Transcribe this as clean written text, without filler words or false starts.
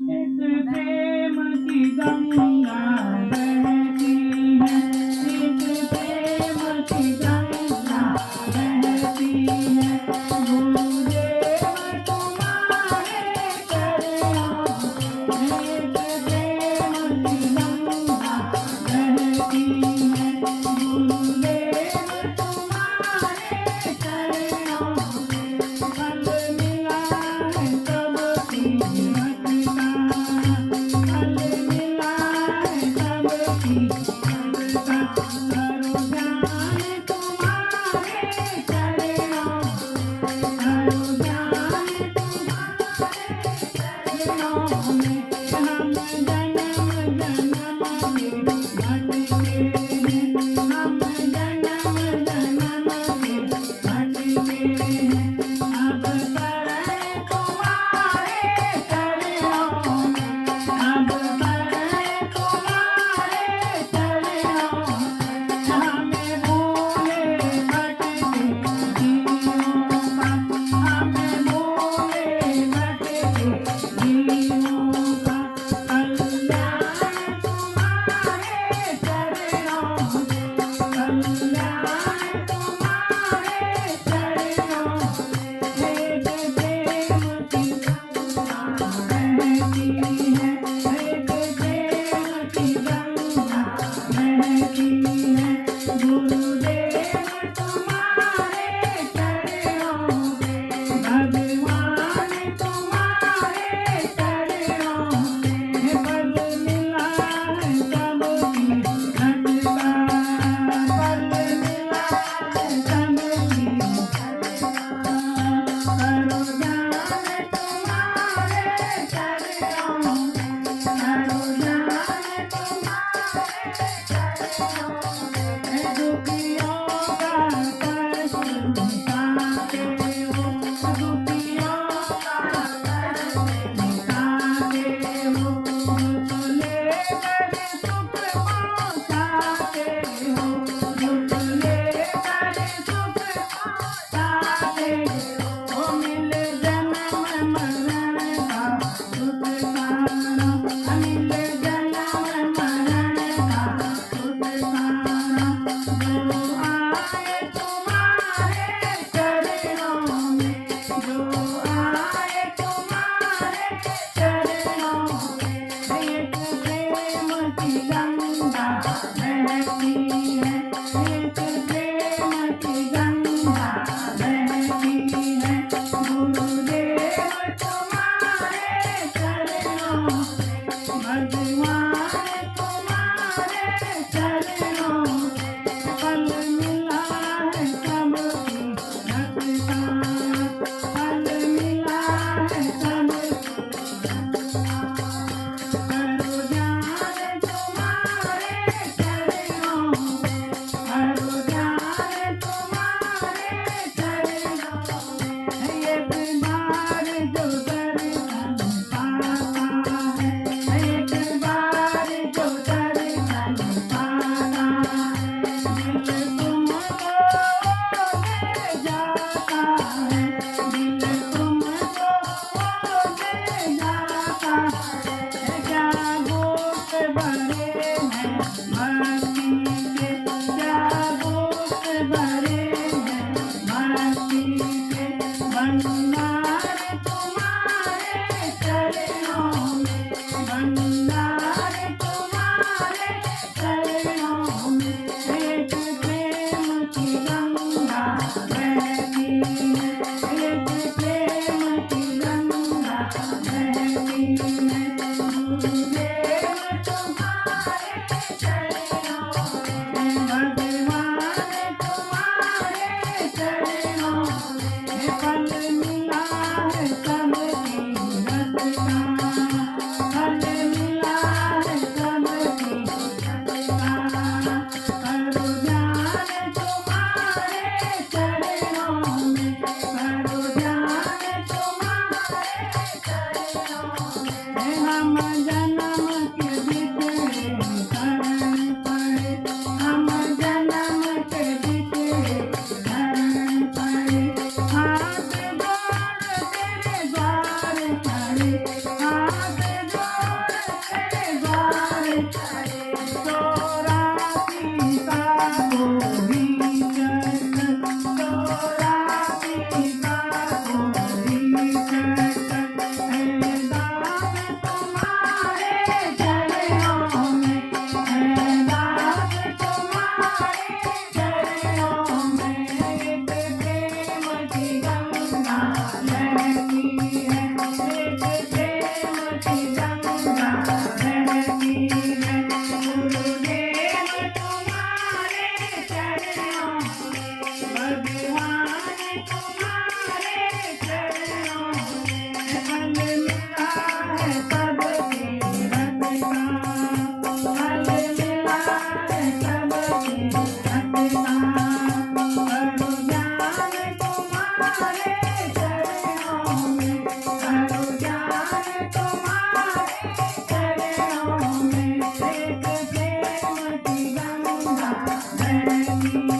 एक प्रेम की गंगा बहती है, एक प्रेम की गंगा बहती है। गुरुदेव तुम्हारे चरणों में एक प्रेम की गंगा बहती है। गुरुदेव तुम्हारे चरणों में फल मिला है सबकी मत का, फल मिला है सबकी मत का। करो ध्यान तुम्हारे चरणों में, करो ध्यान तुम्हारे चरणों में। हम जन्म जन्म के भटके हैं, हम जन्म जन्म के भटके हैं। अब शरण तुम्हारे चरणों में, अब शरण तुम्हारे चरणों में। हमें भूले भटके जीवों का, हमें भूले भटके जीवों का कल्याण तुम्हारे चरणों में, कल्याण तुम्हारे चरणों में। एक प्रेम की गंगा बहती है, एक प्रेम की गंगा बहती है। गुरुदेव तुम्हारे चरणों में, भगवान तुम्हारे चरणों में। फल मिला है सबकी मत का, फल मिला है सबकी मत का। करो ध्यान तुम्हारे चरणों में, करो ध्यान तुम्हारे चरणों में। दुखियों का कष्ट मिटाते हो, दुखियों का कष्ट मिटाते हो। दुख लेकर सुख पहुँचाते हो, दुख लेकर सुख पहुँचाते हो। मिल जन्म मरण का छुटकारा, मिल जन्म मरण का छुटकारा। जो आए तुम्हारे चरणों में, जो आए तुम्हारे चरणों में। एक प्रेम की गंगा बहती है, एक प्रेम की गंगा बहती है। गुरुदेव तुम्हारे चरणों में, भगवान तुम्हारे चरणों में। फल मिला है सबकी मत का, फल मिला है सबकी मत का। करो ध्यान तुम्हारे चरणों में, करो ध्यान तुम्हारे चरणों में। एक बार जो दर्शन पाता है, एक बार जो दर्शन पाता है। दिल तुमको ले जाता है, दिल तुमको ले जाता है। क्या गोत भरे हैं भक्ति के, क्या गोत भरे हैं भक्ति के। भंडार तुम्हारे चरणों में, भंडार तुम्हारे चरणों में। एक प्रेम की गंगा बहती है, एक प्रेम की गंगा बहती है। गुरुदेव तुम्हारे चरणों में, भगवान तुम्हारे चरणों में। फल मिला है सबकी मत का, फल मिला है सबकी मत का। करो ध्यान तुम्हारे चरणों में, करो ध्यान तुम्हारे चरणों में। हम जन्म के बिगड़े शरण पड़े, हम जन्म के बिगड़े शरण पड़े। हाथ जोड़ तेरे द्वार खड़े, हाथ जोड़ बहती